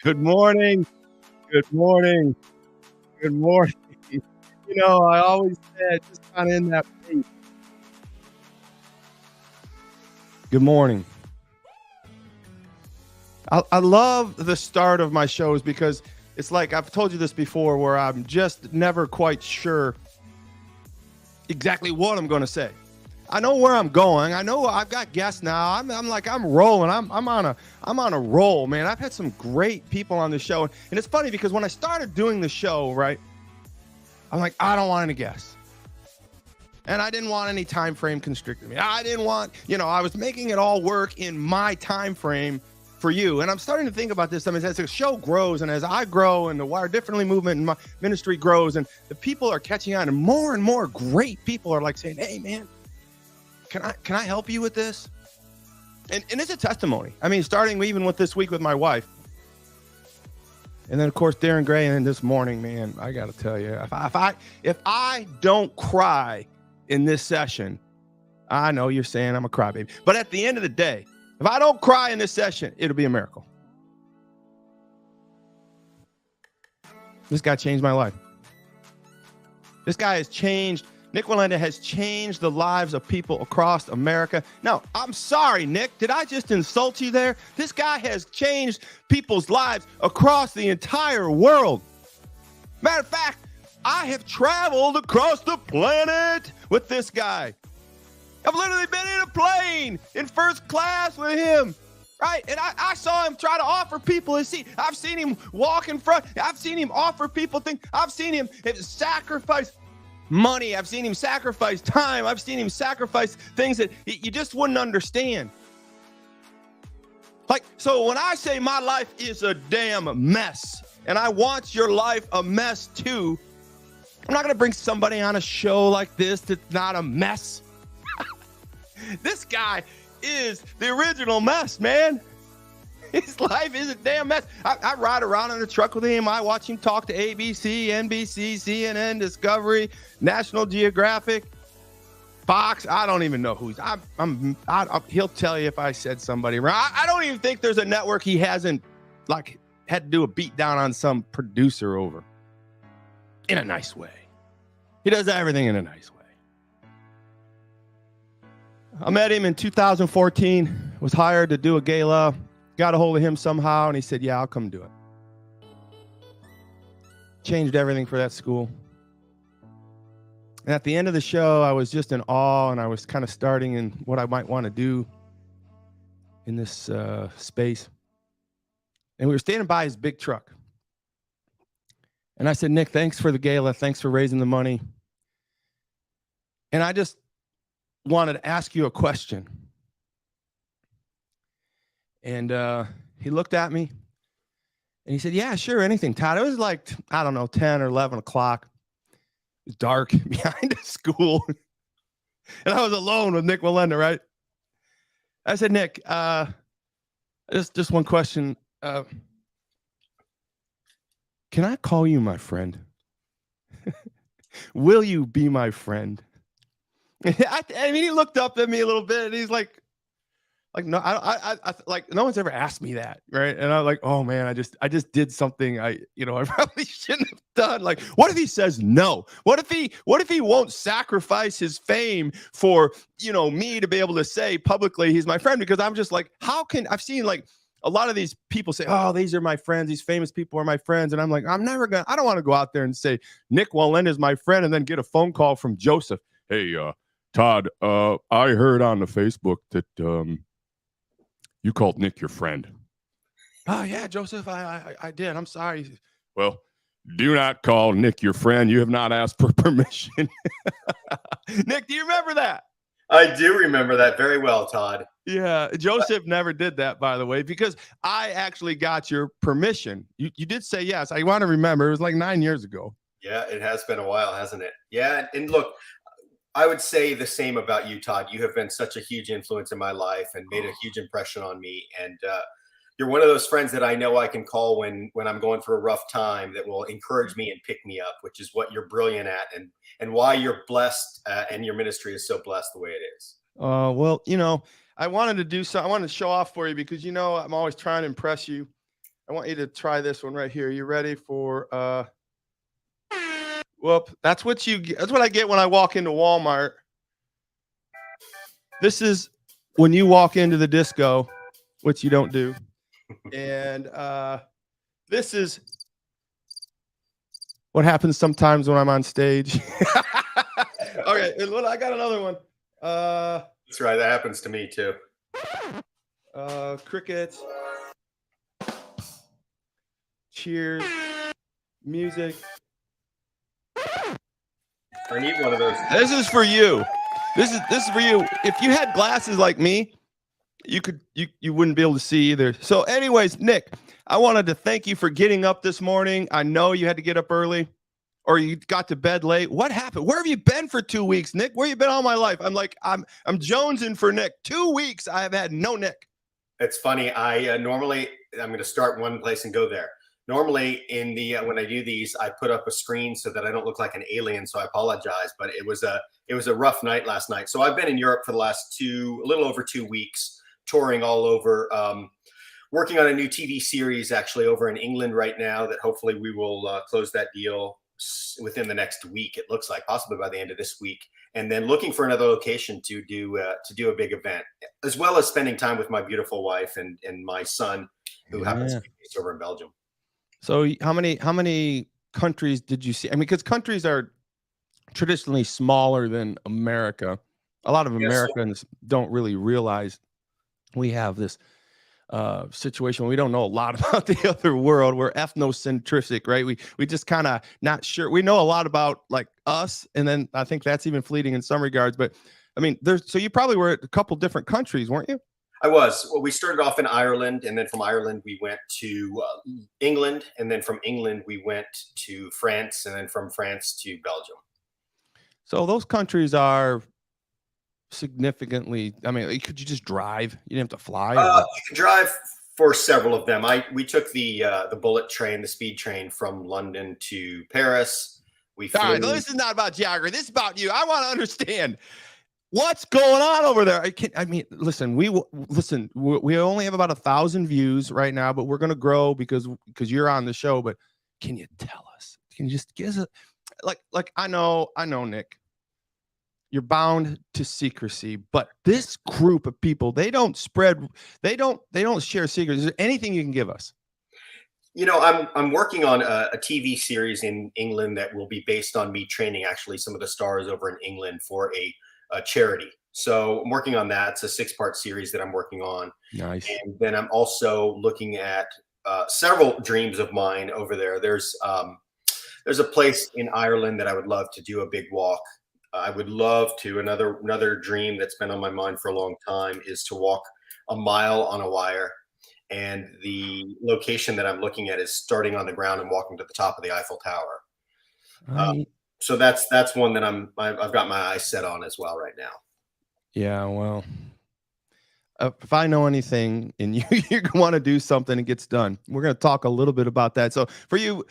Good morning. Good morning. Good morning. I always said just kind of in that pace. Good morning. I love the start of my shows because it's like I've told you this before where I'm just never quite sure exactly what I'm going to say. I know where I'm going. I know I've got guests now. I'm rolling. I'm on a roll, man. I've had some great people on the show, and it's funny because when I started doing the show, right, I'm like, I don't want any guests, and I didn't want any time frame constricting me. I didn't want, I was making it all work in my time frame for you, and I'm starting to think about this. I mean, as the show grows and as I grow, and the Wire Differently movement and my ministry grows, and the people are catching on, and more great people are like saying, "Hey, man, Can I help you with this?" And it's a testimony. I mean, starting even with this week with my wife. And then, of course, Darren Gray. And then this morning, man, I got to tell you, if I don't cry in this session, I know you're saying I'm a crybaby. But at the end of the day, if I don't cry in this session, it'll be a miracle. This guy changed my life. This guy has changed. Nik Wallenda has changed the lives of people across America. Now, I'm sorry, Nick. Did I just insult you there? This guy has changed people's lives across the entire world. Matter of fact, I have traveled across the planet with this guy. I've literally been in a plane in first class with him, right? And I saw him try to offer people his seat. I've seen him walk in front. I've seen him offer people things. I've seen him sacrifice money. I've seen him sacrifice time. I've seen him sacrifice things that you just wouldn't understand. Like, so when I say my life is a damn mess, and I want your life a mess too, I'm not going to bring somebody on a show like this that's not a mess. This guy is the original mess, man. His life is a damn mess. I ride around in the truck with him. I watch him talk to ABC, NBC, CNN, Discovery, National Geographic, Fox. I don't even know who he's. He'll tell you if I said somebody wrong. I don't even think there's a network he hasn't had to do a beat down on some producer over. In a nice way. He does everything in a nice way. I met him in 2014. Was hired to do a gala. Got a hold of him somehow, and he said, "Yeah, I'll come do it." Changed everything for that school. And at the end of the show, I was just in awe, and I was kind of starting in what I might want to do in this space. And we were standing by his big truck. And I said, "Nick, thanks for the gala. Thanks for raising the money. And I just wanted to ask you a question." And he looked at me and he said, "Yeah, sure, anything, Todd." It was like, I don't know, 10 or 11 o'clock. It was dark behind the school. And I was alone with Nik Wallenda, right? I said, "Nick, just one question. Can I call you my friend? Will you be my friend?" I mean, he looked up at me a little bit and he's like, no, I like, no one's ever asked me that, right? And I'm like, oh man, I just did something I probably shouldn't have done. Like, what if he says no? What if he won't sacrifice his fame for me to be able to say publicly he's my friend? Because I'm just like, I've seen like a lot of these people say, "Oh, these are my friends. These famous people are my friends," and I'm like, I don't want to go out there and say Nik Wallenda is my friend and then get a phone call from Joseph. "Hey, Todd, I heard on the Facebook that you called Nick your friend." "Oh, yeah, Joseph, I did. I'm sorry." "Well, do not call Nick your friend. You have not asked for permission." Nick, do you remember that? I do remember that very well, Todd. Yeah, Joseph never did that, by the way, because I actually got your permission. You did say yes. I want to remember. It was like 9 years ago. Yeah, it has been a while, hasn't it? Yeah, and look, I would say the same about you, Todd. You have been such a huge influence in my life and made a huge impression on me. And you're one of those friends that I know I can call when I'm going through a rough time, that will encourage me and pick me up, which is what you're brilliant at, and why you're blessed and your ministry is so blessed the way it is. Well, I wanted to do so. I wanted to show off for you because I'm always trying to impress you. I want you to try this one right here. You ready for whoop. That's what I get when I walk into Walmart. This is when you walk into the disco, which you don't do. And this is what happens sometimes when I'm on stage. Okay, I got another one. That's right. That happens to me too. Crickets. Cheers. Music. I need one of those. This is for you. This is for you. If you had glasses like me, you wouldn't be able to see either. So anyways, Nik, I wanted to thank you for getting up this morning. I know you had to get up early or you got to bed late. What happened? Where have you been for 2 weeks, Nik? Where you been all my life? I'm jonesing for Nik. 2 weeks I have had no Nik. It's funny. Normally I'm going to start one place and go there. Normally when I do these, I put up a screen so that I don't look like an alien. So I apologize, but it was a rough night last night. So I've been in Europe for the last a little over 2 weeks, touring all over, working on a new TV series actually over in England right now that hopefully we will close that deal within the next week. It looks like possibly by the end of this week, and then looking for another location to do a big event, as well as spending time with my beautiful wife and my son, who happens to be based over in Belgium. So how many countries did you see? I mean, because countries are traditionally smaller than America. A lot of Americans don't really realize we have this situation where we don't know a lot about the other world. We're ethnocentric, right? We just kind of not sure. We know a lot about like us, and then I think that's even fleeting in some regards. But I mean, so you probably were at a couple different countries, weren't you? I was. Well, we started off in Ireland, and then from Ireland we went to England, and then from England we went to France, and then from France to Belgium. So those countries are significantly. I mean, could you just drive? You didn't have to fly. You could drive for several of them. We took the bullet train, the speed train from London to Paris. All right, this is not about geography. This is about you. I want to understand. What's going on over there? Listen, we only have about 1,000 views right now, but we're going to grow because you're on the show. But can you tell us? Can you just give us I know, Nik, you're bound to secrecy, but this group of people, they don't share secrets. Is there anything you can give us? I'm working on a TV series in England that will be based on me training actually some of the stars over in England for a charity. So I'm working on that. It's a 6-part series that I'm working on. Nice. And then I'm also looking at several dreams of mine over there. There's a place in Ireland that I would love to do a big walk. I would love to. Another dream that's been on my mind for a long time is to walk a mile on a wire. And the location that I'm looking at is starting on the ground and walking to the top of the Eiffel Tower. So that's one that I've got my eyes set on as well right now. Yeah, well, if I know anything and you want to do something, it gets done. We're going to talk a little bit about that. So for you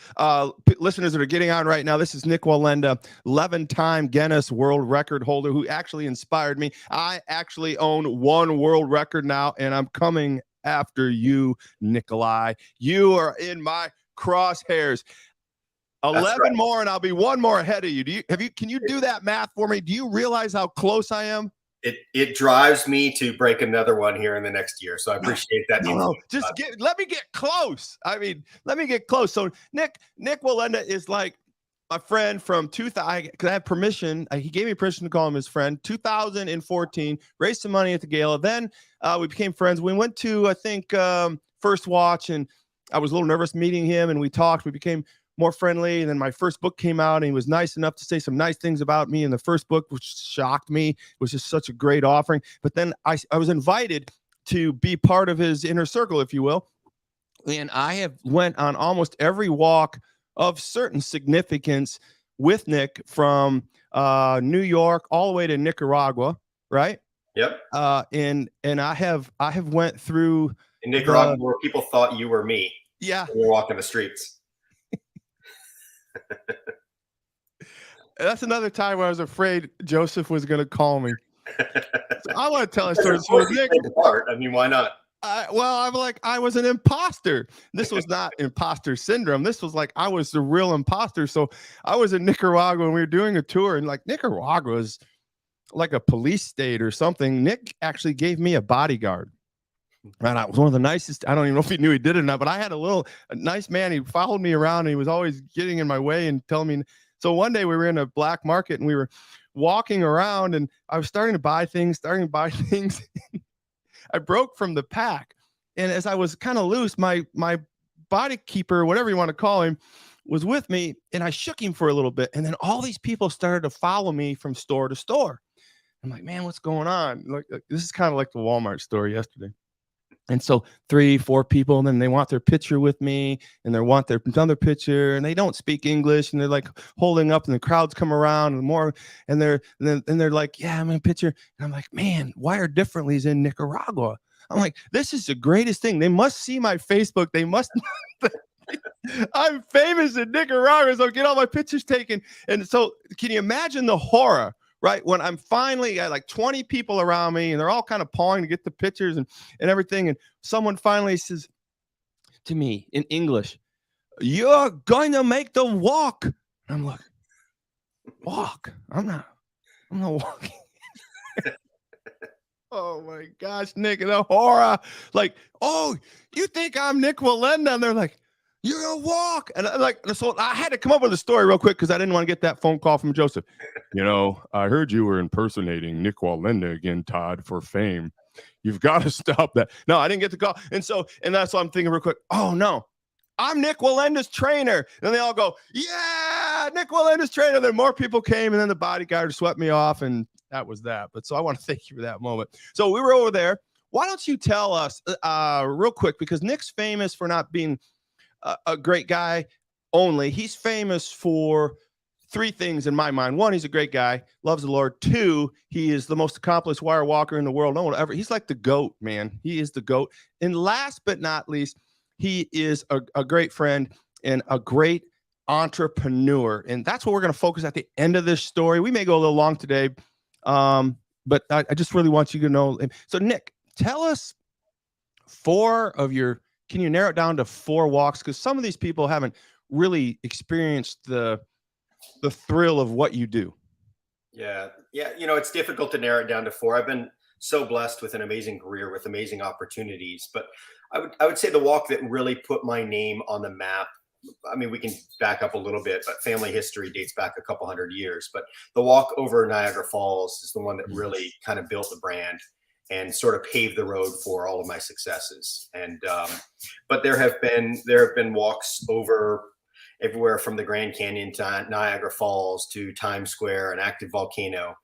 listeners that are getting on right now, this is Nik Wallenda, 11-time Guinness World Record holder who actually inspired me. I actually own one world record now, and I'm coming after you, Nikolai. You are in my crosshairs. 11 more, and I'll be one more ahead of you. Can you do that math for me? Do you realize how close I am? It drives me to break another one here in the next year. So I appreciate that. No, just let me get close. Let me get close. So Nik Wallenda is like my friend from 2000. Because I have permission. He gave me permission to call him his friend. 2014, raised some money at the gala. Then we became friends. We went to, I think, First Watch, and I was a little nervous meeting him, and we talked. We became more friendly. And then my first book came out, and he was nice enough to say some nice things about me in the first book, which shocked me. It was just such a great offering. But then I was invited to be part of his inner circle, if you will. And I have went on almost every walk of certain significance with Nik, from New York all the way to Nicaragua, right? Yep. And I have went through in Nicaragua where people thought you were me. Yeah. We were walking the streets. That's another time where I was afraid Joseph was going to call me. So I want to tell a story. So Nik, I mean, why not? I'm like, I was an imposter. This was not imposter syndrome. This was like, I was the real imposter. So I was in Nicaragua and we were doing a tour, and like Nicaragua is like a police state or something. Nick actually gave me a bodyguard. And I was one of the nicest. I don't even know if he knew he did it or not, but I had a nice man. He followed me around and he was always getting in my way and telling me. So one day we were in a black market and we were walking around and I was starting to buy things. I broke from the pack. And as I was kind of loose, my body keeper, whatever you want to call him, was with me, and I shook him for a little bit. And then all these people started to follow me from store to store. I'm like, man, what's going on? Like this is kind of like the Walmart story yesterday. And so 3-4 people, and then they want their picture with me, and they want their another picture, and they don't speak English, and they're like holding up, and the crowds come around and more, and they're like, yeah, I'm in a picture. And I'm like, man, Wire Differently is in Nicaragua. I'm like, this is the greatest thing. They must see my Facebook. They must. I'm famous in Nicaragua, so I get all my pictures taken. And so can you imagine the horror? Right when I'm finally got like 20 people around me and they're all kind of pawing to get the pictures and everything. And someone finally says to me in English, "You're going to make the walk." And I'm like, walk? I'm not walking. Oh my gosh, Nick, the horror. Like, oh, you think I'm Nik Wallenda? And they're like, you're gonna walk. And I'm like, so I had to come up with a story real quick because I didn't want to get that phone call from Joseph. You know, I heard you were impersonating Nik Wallenda again, Todd, for fame. You've got to stop that. No, I didn't get the call. And that's what I'm thinking real quick. Oh no, I'm Nik Wallenda's trainer. And they all go, yeah, Nik Wallenda's trainer. Then more people came, and then the bodyguard swept me off, and that was that. But so I want to thank you for that moment. So we were over there. Why don't you tell us real quick, because Nick's famous for not being a great guy only. He's famous for 3 things in my mind. 1, he's a great guy, loves the Lord. 2, he is the most accomplished wire walker in the world. No one ever. He's like the GOAT, man. He is the GOAT. And last but not least, he is a great friend and a great entrepreneur. And that's what we're going to focus at the end of this story. We may go a little long today, but I just really want you to know. So Nick, tell us 4 of your. Can you narrow it down to 4 walks? Because some of these people haven't really experienced the thrill of what you do. Yeah. You know, it's difficult to narrow it down to 4. I've been so blessed with an amazing career with amazing opportunities, but I would say the walk that really put my name on the map. I mean, we can back up a little bit, but family history dates back a couple hundred years. But the walk over Niagara Falls is the one that really kind of built the brand and sort of paved the road for all of my successes. And but there have been walks over everywhere from the Grand Canyon to Niagara Falls to Times Square, an active volcano,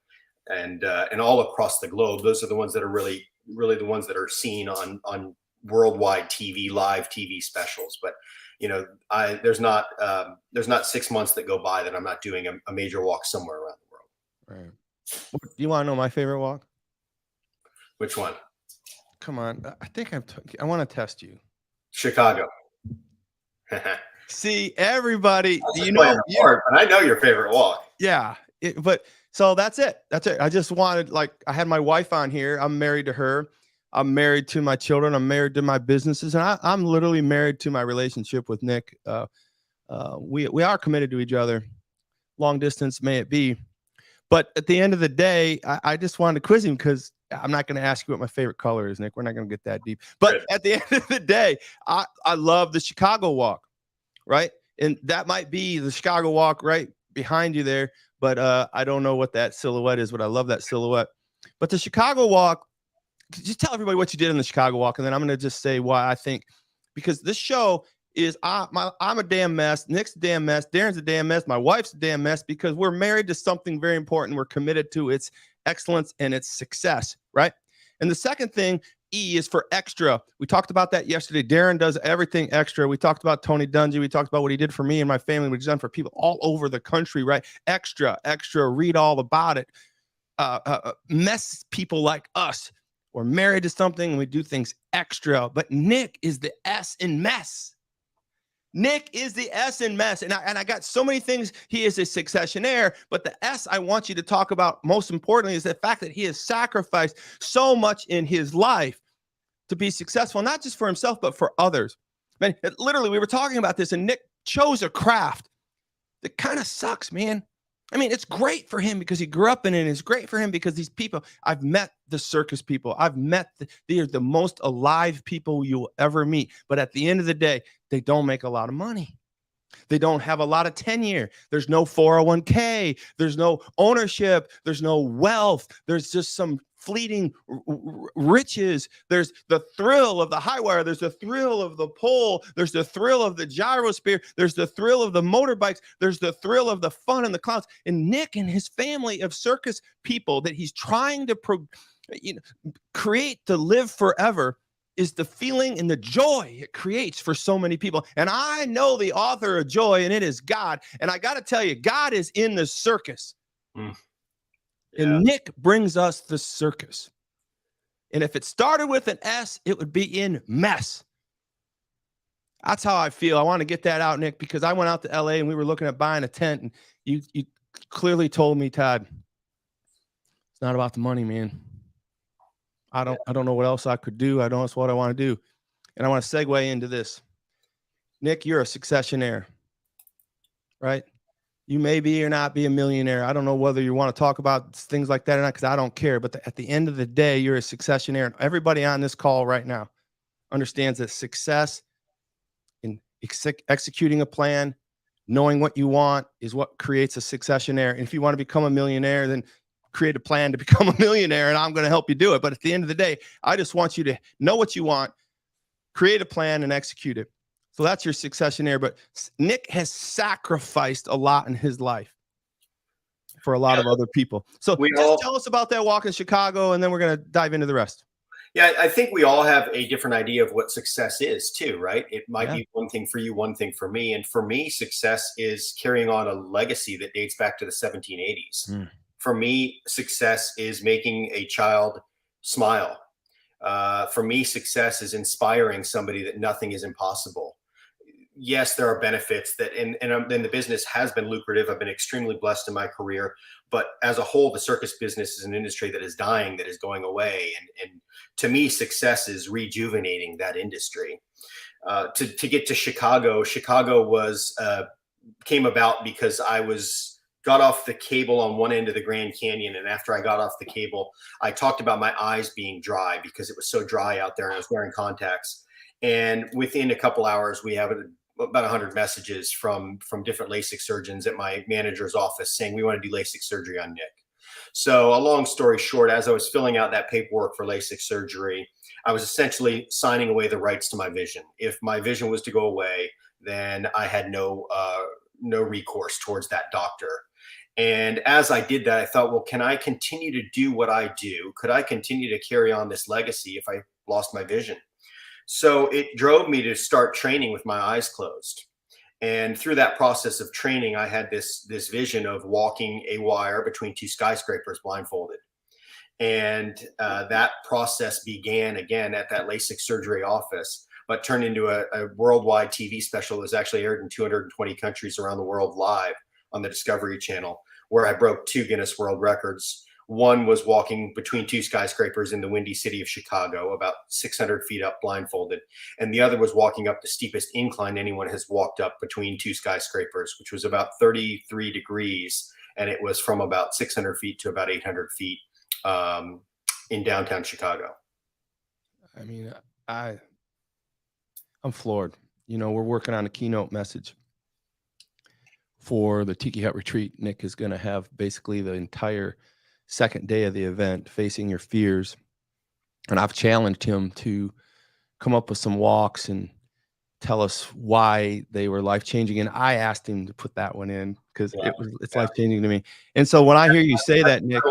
and all across the globe. Those are the ones that are really the ones that are seen on worldwide TV, live TV specials. But you know, there's not 6 months that go by that I'm not doing a major walk somewhere around the world. Right. Do you want to know my favorite walk? Which one? Come on. I think I want to test you. Chicago. See, everybody, you know, but I know your favorite walk. Yeah. But so that's it. I just wanted, like, I had my wife on here. I'm married to her. I'm married to my children. I'm married to my businesses. And I'm literally married to my relationship with Nick. We are committed to each other. Long distance may it be. But at the end of the day, I just wanted to quiz him because I'm not going to ask you what my favorite color is, Nick. We're not going to get that deep. But at the end of the day, I love the Chicago walk, right? And that might be the Chicago walk right behind you there. But I don't know what that silhouette is, but I love that silhouette. But the Chicago walk, just tell everybody what you did in the Chicago walk. And then I'm going to just say why I think, because this show is I'm a damn mess. Nick's a damn mess. Darren's a damn mess. My wife's a damn mess because we're married to something very important. We're committed to its excellence and its success, right? And the second thing, E, is for extra. We talked about that yesterday. Darren does everything extra. We talked about Tony Dungy. We talked about what he did for me and my family, what he's done for people all over the country, right? Extra, read all about it. Mess people like us. We're married to something and we do things extra. But Nick is the S in mess. Nick is the S in mess. And I got so many things. He is a successionaire, but the S I want you to talk about most importantly is the fact that he has sacrificed so much in his life to be successful, not just for himself, but for others. Man, literally, we were talking about this, and Nik chose a craft that kind of sucks, man. I mean, it's great for him because he grew up in it. It's great for him because these people, I've met the circus people. I've met, they are the most alive people you'll ever meet. But at the end of the day, they don't make a lot of money. They don't have a lot of tenure. There's no 401k. There's no ownership. There's no wealth. There's just some fleeting riches. There's the thrill of the high wire. There's the thrill of the pole. There's the thrill of the gyrosphere. There's the thrill of the motorbikes. There's the thrill of the fun and the clowns. And Nik and his family of circus people that he's trying to create to live forever is the feeling and the joy it creates for so many people. And I know the author of joy, and it is God. And I got to tell you, God is in the circus. Yeah. And Nik brings us the circus. And if it started with an S, it would be in mess. That's how I feel. I want to get that out, Nik, because I went out to LA and we were looking at buying a tent, and you clearly told me, Todd, it's not about the money, man. I don't know what else I could do. I don't know what I want to do. And I want to segue into this. Nik, you're a successionaire, right? You may be or not be a millionaire. I don't know whether you want to talk about things like that or not, because I don't care. But at the end of the day, you're a successionaire. And everybody on this call right now understands that success in executing a plan, knowing what you want, is what creates a successionaire. And if you want to become a millionaire, then create a plan to become a millionaire, and I'm going to help you do it. But at the end of the day, I just want you to know what you want, create a plan, and execute it. So that's your successionaire. But Nik has sacrificed a lot in his life for a lot of other people. So tell us about that walk in Chicago, and then we're going to dive into the rest. Yeah, I think we all have a different idea of what success is too, right? It might be one thing for you, one thing for me. And for me, success is carrying on a legacy that dates back to the 1780s. For me, success is making a child smile. For me, success is inspiring somebody that nothing is impossible. Yes, there are benefits that, and the business has been lucrative. I've been extremely blessed in my career, but as a whole, the circus business is an industry that is dying, that is going away. And to me, success is rejuvenating that industry. To get to Chicago was came about because I got off the cable on one end of the Grand Canyon. And after I got off the cable, I talked about my eyes being dry because it was so dry out there and I was wearing contacts. And within a couple hours, we have about 100 messages from different LASIK surgeons at my manager's office saying, we want to do LASIK surgery on Nik. So a long story short, as I was filling out that paperwork for LASIK surgery, I was essentially signing away the rights to my vision. If my vision was to go away, then I had no recourse towards that doctor. And as I did that, I thought, well, can I continue to do what I do? Could I continue to carry on this legacy if I lost my vision? So it drove me to start training with my eyes closed. And through that process of training, I had this vision of walking a wire between two skyscrapers blindfolded. And that process began again at that LASIK surgery office, but turned into a worldwide TV special that was actually aired in 220 countries around the world live on the Discovery Channel, where I broke 2 Guinness World Records. One was walking between 2 skyscrapers in the windy city of Chicago, about 600 feet up blindfolded. And the other was walking up the steepest incline anyone has walked up between 2 skyscrapers, which was about 33 degrees. And it was from about 600 feet to about 800 feet in downtown Chicago. I mean, I'm floored. You know, we're working on a keynote message for the Tiki Hut Retreat. Nik is going to have basically the entire second day of the event, Facing Your Fears. And I've challenged him to come up with some walks and tell us why they were life-changing. And I asked him to put that one in because it's life-changing to me. And so when I hear you say that, Nik,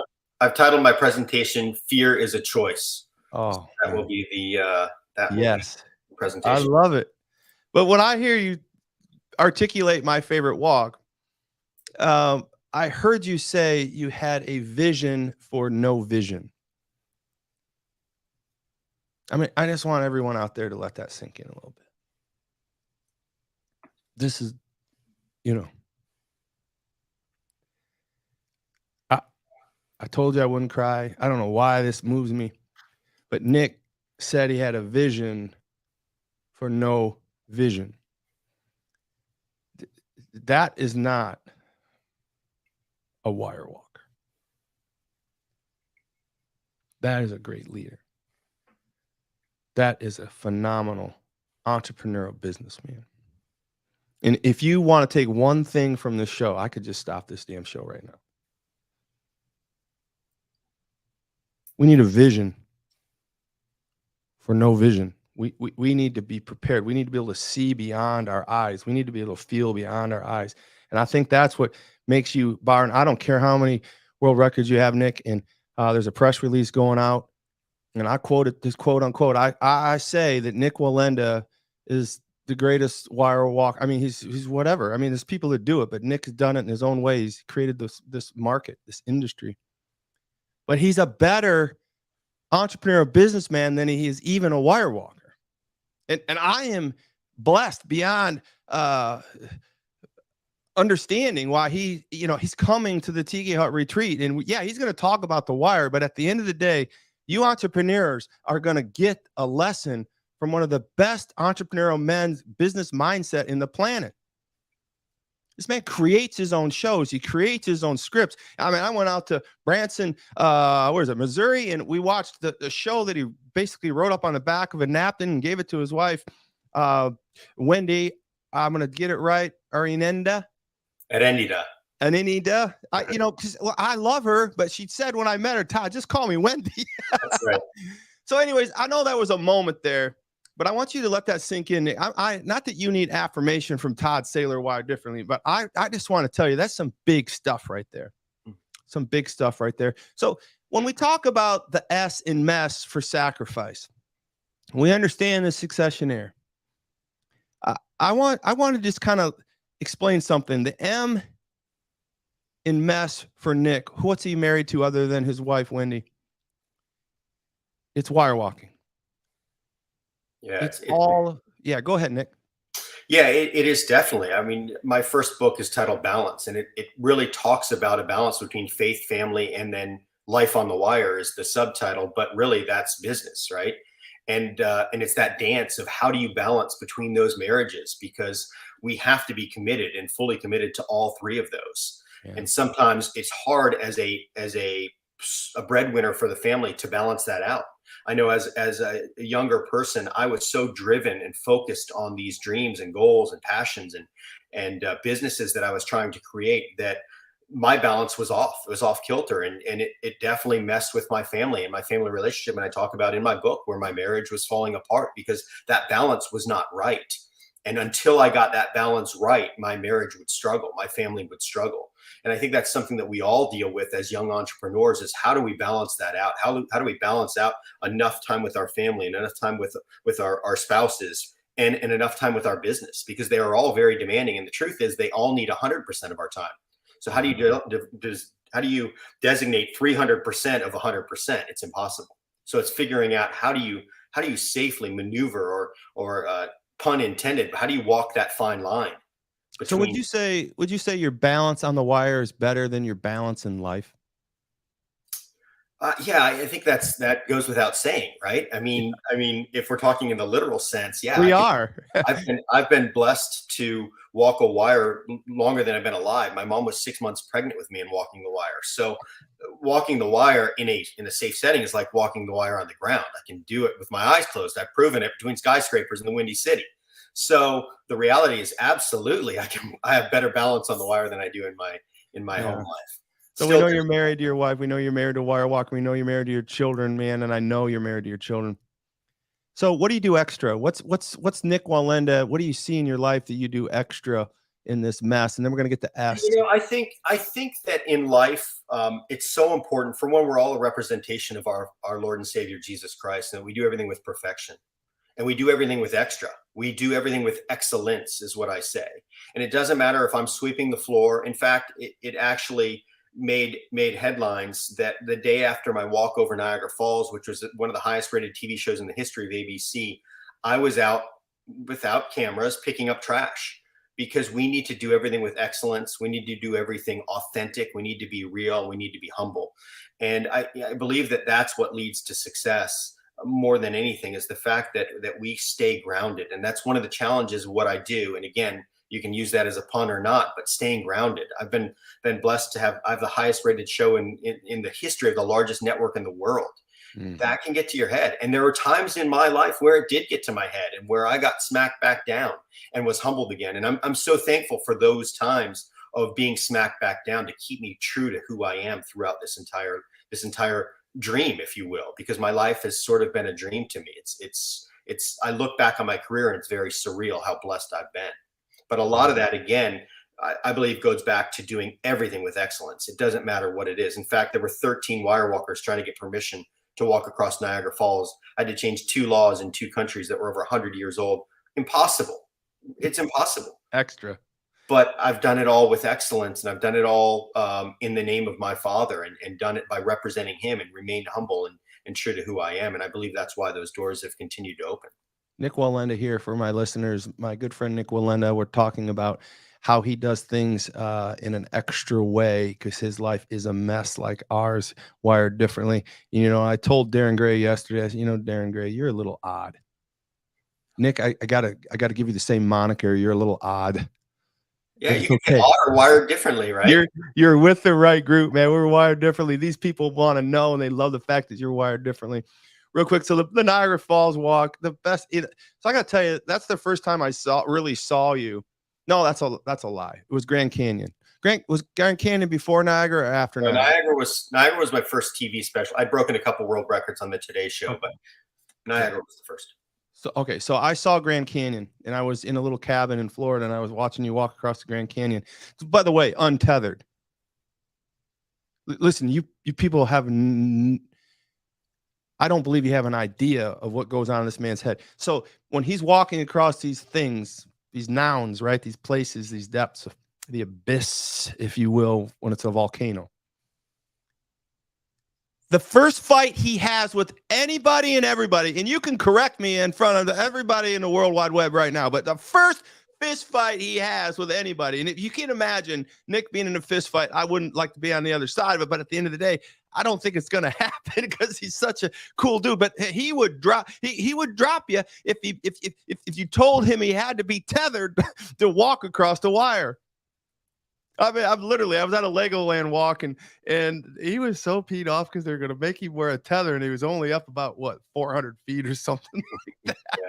I've titled my presentation, Fear is a Choice. Oh, so that will be the presentation. I love it. But when I hear you articulate my favorite walk, I heard you say you had a vision for no vision. I mean, I just want everyone out there to let that sink in a little bit. This is, you know, I told you I wouldn't cry. I don't know why this moves me, but Nik, said he had a vision for no vision. That is not a wire walker. That is a great leader. That is a phenomenal entrepreneurial businessman. And if you want to take one thing from this show, I could just stop this damn show right now. We need a vision for no vision. We need to be prepared. We need to be able to see beyond our eyes. We need to be able to feel beyond our eyes. And I think that's what makes you, Byron. I don't care how many world records you have, Nick. And there's a press release going out. And I quoted this quote unquote. I say that Nik Wallenda is the greatest wire walk. I mean, he's whatever. I mean, there's people that do it, but Nick has done it in his own way. He's created this market, this industry. But he's a better entrepreneur, businessman than he is even a wire walker. And I am blessed beyond understanding why he's coming to the Tiki Hut Retreat. And yeah, he's going to talk about the wire, but at the end of the day, you entrepreneurs are going to get a lesson from one of the best entrepreneurial men's business mindset in the planet. This man creates his own shows. He creates his own scripts. I mean, I went out to Branson, Missouri, and we watched the show that he basically wrote up on the back of a napkin and gave it to his wife, Wendy. I'm going to get it right. Arinenda. Aninida. Because I love her, but she said when I met her, Todd, just call me Wendy. That's right. So anyways, I know that was a moment there, but I want you to let that sink in. I not that you need affirmation from Todd Saylor wired differently, but I just want to tell you that's some big stuff right there. Some big stuff right there. So when we talk about the S in mess for sacrifice, we understand the successionaire. I want to just kind of explain something. The M in mess for Nick. What's he married to other than his wife, Wendy? It's wire walking. Yeah, yeah, go ahead, Nick. Yeah, it is definitely. I mean, my first book is titled Balance, and it really talks about a balance between faith, family, and then life on the wire is the subtitle, but really that's business, right? And it's that dance of how do you balance between those marriages, because we have to be committed and fully committed to all three of those. Yeah. And sometimes it's hard as a breadwinner for the family to balance that out. I know as a younger person, I was so driven and focused on these dreams and goals and passions and businesses that I was trying to create that my balance was off. It was off kilter, and it definitely messed with my family and my family relationship. And I talk about in my book where my marriage was falling apart because that balance was not right. And until I got that balance right, my marriage would struggle, my family would struggle. And I think that's something that we all deal with as young entrepreneurs is how do we balance that out? How do we balance out enough time with our family and enough time with our spouses and enough time with our business? Because they are all very demanding. And the truth is they all need 100% of our time. So how do you designate 300% of 100%? It's impossible. So it's figuring out how do you safely maneuver or pun intended, but how do you walk that fine line? So would you say your balance on the wire is better than your balance in life? Yeah, I think that goes without saying, right? I mean, if we're talking in the literal sense, yeah, we are. I've been blessed to walk a wire longer than I've been alive. My mom was 6 months pregnant with me and walking the wire. So walking the wire in a safe setting is like walking the wire on the ground. I can do it with my eyes closed. I've proven it between skyscrapers in the Windy City. So the reality is absolutely I have better balance on the wire than I do in my home life. So we know you're married to your wife. We know you're married to a wire walker. We know you're married to your children, man. And I know you're married to your children. So what do you do extra? What's Nik Wallenda? What do you see in your life that you do extra in this mess? And then we're going to get to S. I think that in life, it's so important. For one, we're all a representation of our Lord and Savior, Jesus Christ, and we do everything with perfection. And we do everything with extra. We do everything with excellence is what I say. And it doesn't matter if I'm sweeping the floor. In fact, it actually made headlines that the day after my walk over Niagara Falls, which was one of the highest rated TV shows in the history of ABC, I was out without cameras picking up trash because we need to do everything with excellence. We need to do everything authentic. We need to be real. We need to be humble. And I believe that that's what leads to success. more than anything is the fact that we stay grounded. And that's one of the challenges of what I do. And again, you can use that as a pun or not, but staying grounded. I've been blessed to I have the highest rated show in the history of the largest network in the world. That can get to your head. And there were times in my life where it did get to my head and where I got smacked back down and was humbled again. And I'm so thankful for those times of being smacked back down to keep me true to who I am throughout this entire dream, if you will, because my life has sort of been a dream to me. I look back on my career and it's very surreal how blessed I've been. But a lot of that, again, I believe goes back to doing everything with excellence. It doesn't matter what it is. In fact, there were 13 wire walkers trying to get permission to walk across Niagara Falls. I had to change 2 laws in 2 countries that were over 100 years old. Impossible. It's impossible. Extra. But I've done it all with excellence, and I've done it all in the name of my father, and done it by representing him, and remained humble and true to who I am. And I believe that's why those doors have continued to open. Nik Wallenda here for my listeners. My good friend Nik Wallenda. We're talking about how he does things in an extra way, because his life is a mess like ours, wired differently. You know, I told Darren Gray yesterday, I said, Darren Gray, you're a little odd. Nik, I gotta give you the same moniker. You're a little odd. Yeah, you can get odd or wired differently, right? You're with the right group, man. We're wired differently. These people want to know, and they love the fact that you're wired differently. Real quick, so the Niagara Falls walk, the best. So I got to tell you, that's the first time I really saw you. No, that's a lie. It was Grand Canyon. Was Grand Canyon before Niagara or after Niagara? Niagara was my first TV special. I'd broken a couple world records on the Today Show, but Niagara was the first. So I saw Grand Canyon, and I was in a little cabin in Florida, and I was watching you walk across the Grand Canyon. By the way, untethered. Listen, you people have. I don't believe you have an idea of what goes on in this man's head. So when he's walking across these things, these nouns, right? These places, these depths, the abyss, if you will, when it's a volcano. The first fight he has with anybody and everybody, and you can correct me in front of everybody in the World Wide Web right now, but the first fist fight he has with anybody, and if you can imagine Nik being in a fist fight, I wouldn't like to be on the other side of it, but at the end of the day, I don't think it's going to happen because he's such a cool dude. But he would drop you if you told him he had to be tethered to walk across the wire. I mean, I was at a Legoland walk, and he was so peed off because they're going to make him wear a tether, and he was only up about 400 feet or something like that. Yeah.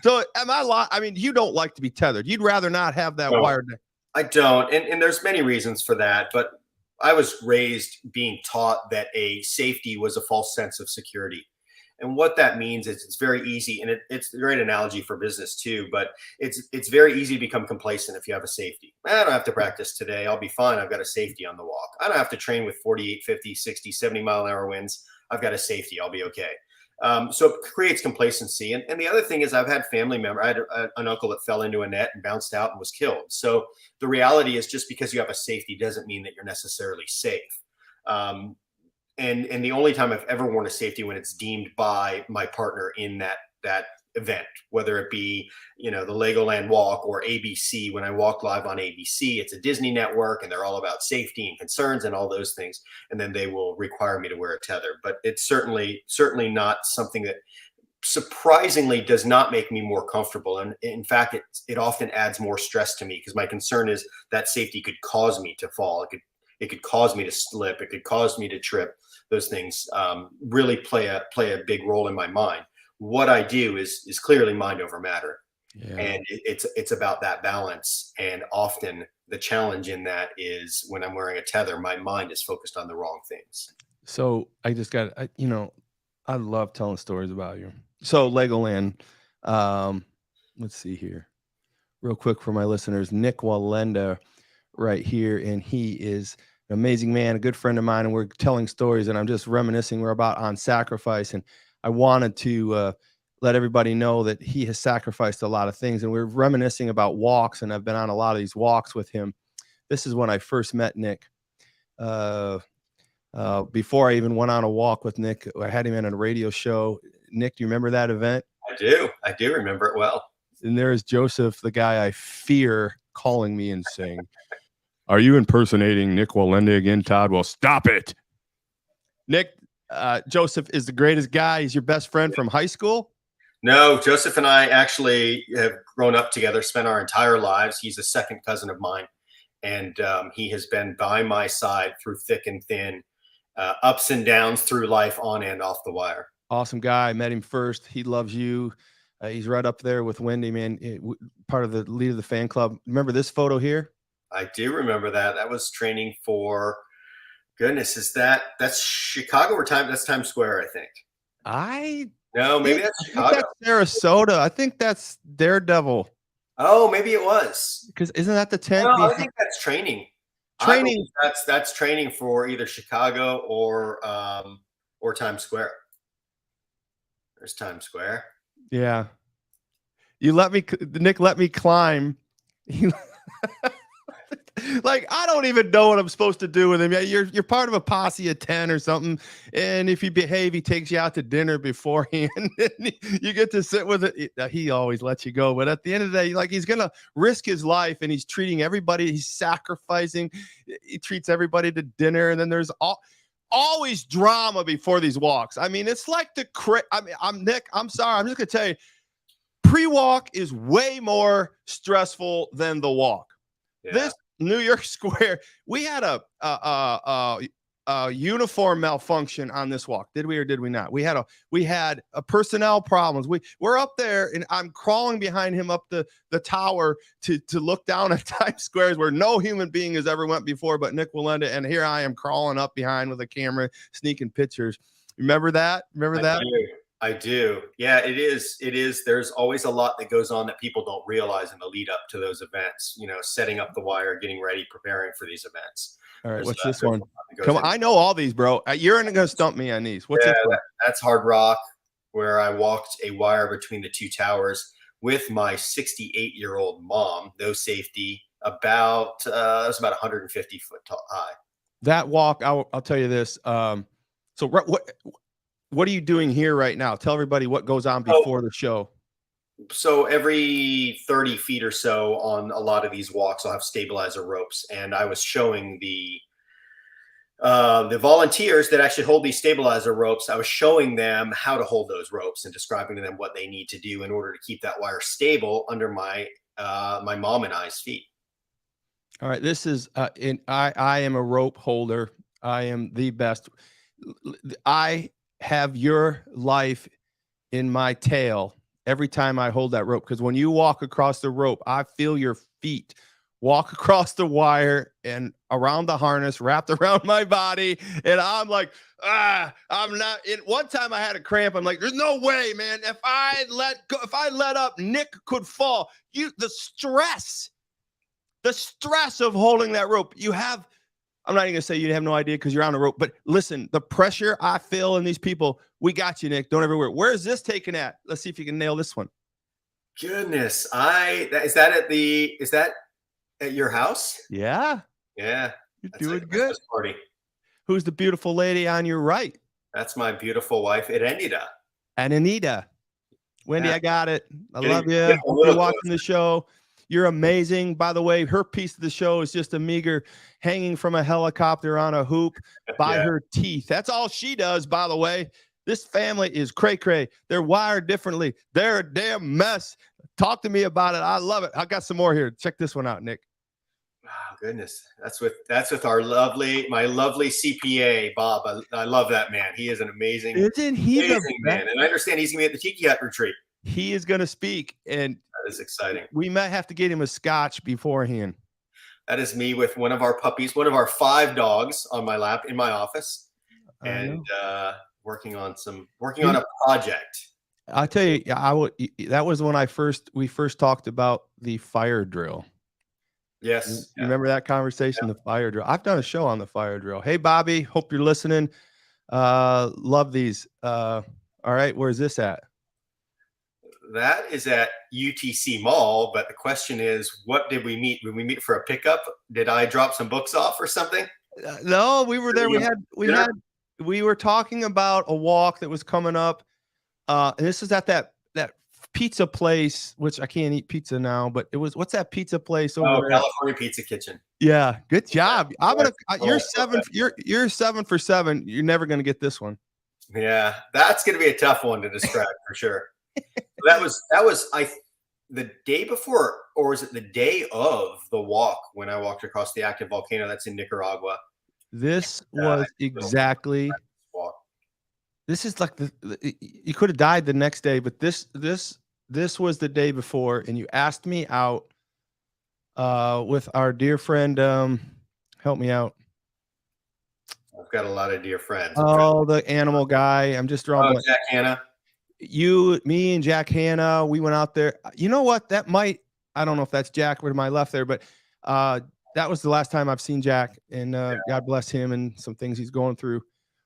So I mean, you don't like to be tethered. You'd rather not have that wire. I don't, and there's many reasons for that, but I was raised being taught that a safety was a false sense of security. And what that means is it's very easy, and it's a great analogy for business too, but it's very easy to become complacent if you have a safety. I don't have to practice today. I'll be fine. I've got a safety on the walk. I don't have to train with 48, 50, 60, 70 mile an hour winds. I've got a safety. I'll be okay. So it creates complacency. And the other thing is I've had family member. I had an uncle that fell into a net and bounced out and was killed. So the reality is just because you have a safety doesn't mean that you're necessarily safe. And the only time I've ever worn a safety when it's deemed by my partner in that event, whether it be, the Legoland walk or ABC, when I walk live on ABC, it's a Disney network and they're all about safety and concerns and all those things. And then they will require me to wear a tether, but it's certainly not something that surprisingly does not make me more comfortable. And in fact, it often adds more stress to me because my concern is that safety could cause me to fall. It could cause me to slip. It could cause me to trip. Those things really play a big role in my mind. What I do is clearly mind over matter. Yeah. And it's about that balance. And often the challenge in that is when I'm wearing a tether, my mind is focused on the wrong things. So I just I love telling stories about you. So Legoland, let's see here real quick for my listeners, Nik Wallenda right here. And he is an amazing man, a good friend of mine. And we're telling stories and I'm just reminiscing. We're about on sacrifice. And I wanted to let everybody know that he has sacrificed a lot of things. And we're reminiscing about walks. And I've been on a lot of these walks with him. This is when I first met Nik. Before I even went on a walk with Nik, I had him in a radio show. Nik, do you remember that event? I do remember it well. And there is Joseph, the guy I fear, calling me and saying, "Are you impersonating Nik Wallenda again, Todd?" Well, stop it. Nik, Joseph is the greatest guy. He's your best friend from high school. No, Joseph and I actually have grown up together, spent our entire lives. He's a second cousin of mine, and he has been by my side through thick and thin, ups and downs through life, on and off the wire. Awesome guy. I met him first. He loves you. He's right up there with Wendy, man. Part of the lead of the fan club. Remember this photo here? I do remember that. That was training for, goodness, that's Chicago or that's Times Square, I think. No, maybe that's Chicago. That's Sarasota. I think that's Daredevil. Oh, maybe it was. Because isn't that the tent? No, I think that's training. That's training for either Chicago or Times Square. There's Times Square. Yeah. Nick let me climb. Like, I don't even know what I'm supposed to do with him. You're part of a posse of 10 or something. And if you behave, he takes you out to dinner beforehand. You get to sit with it. He always lets you go. But at the end of the day, like, he's going to risk his life, and he's treating everybody. He's sacrificing. He treats everybody to dinner. And then there's always drama before these walks. I mean, it's like I'm Nick. I'm sorry. I'm just going to tell you, pre-walk is way more stressful than the walk. Yeah. This New York Square, we had a uniform malfunction on this walk. Did we or did we not? We had a personnel problems. We're up there, and I'm crawling behind him up the tower to look down at Times Square, where no human being has ever went before but Nik Wallenda, and here I am crawling up behind with a camera, sneaking pictures. Remember that? I do. Yeah, it is. There's always a lot that goes on that people don't realize in the lead up to those events, setting up the wire, getting ready, preparing for these events. All right. What's this one? Come on. I know all these, bro. You're going to stump me on these. What's this one? That's Hard Rock, where I walked a wire between the two towers with my 68-year-old mom, no safety, it was about 150 foot high. That walk, I'll tell you this. So what are you doing here right now? Tell everybody what goes on before the show. So every 30 feet or so on a lot of these walks, I'll have stabilizer ropes. And I was showing the volunteers that actually hold these stabilizer ropes. I was showing them how to hold those ropes and describing to them what they need to do in order to keep that wire stable under my mom and I's feet. All right. This is, I am a rope holder. I am the best. I have your life in my tail every time I hold that rope, because when you walk across the rope, I feel your feet walk across the wire and around the harness wrapped around my body, and I'm like, I'm not. One time I had a cramp. I'm like, there's no way, man. If I let up, Nick could fall. The stress of holding that rope. I'm not even going to say you have no idea because you're on the rope, but listen, the pressure I feel in these people, we got you, Nick. Don't ever worry. Where is this taken at? Let's see if you can nail this one. Goodness. Is that at your house? Yeah. Yeah. You're doing good. Party. Who's the beautiful lady on your right? That's my beautiful wife, Anita. Wendy, yeah. I got it. I love you. Hope you're watching the show. You're amazing. By the way, her piece of the show is just a meager hanging from a helicopter on a hoop by her teeth. That's all she does, by the way. This family is cray-cray. They're wired differently. They're a damn mess. Talk to me about it. I love it. I got some more here. Check this one out, Nick. Wow, goodness. That's with my lovely CPA, Bob. I love that man. He is an amazing, amazing man. And I understand he's going to be at the Tiki Hut Retreat. He is going to speak, and that is exciting. We might have to get him a scotch beforehand. That is me with one of our puppies, one of our 5 dogs on my lap in my office, and working on a project. I'll tell you, that was when we first talked about the fire drill. Yes. You remember that conversation, the fire drill? I've done a show on the fire drill. Hey, Bobby, hope you're listening. Love these. All right. Where's this at? That is at UTC Mall, but the question is, what did we meet? Did we meet for a pickup? Did I drop some books off or something? No, we were there. We were talking about a walk that was coming up. And this is at that pizza place, which I can't eat pizza now, but it was, what's that pizza place over there? California Pizza Kitchen. Yeah, good job. You're 7 for 7. You're never gonna get this one. Yeah, that's going to be a tough one to describe for sure. That was the day before, or was it the day of the walk when I walked across the active volcano that's in Nicaragua? This Uh, was exactly. walk. This is like you could have died the next day, but this was the day before, and you asked me out with our dear friend. Help me out. I've got a lot of dear friends. Oh, the animal guy. I'm just drawing blank. Jack Hanna. You, me, and Jack Hanna. We went out there. You know what? That might. I don't know if that's Jack to my left there, but that was the last time I've seen Jack, and God bless him and some things he's going through.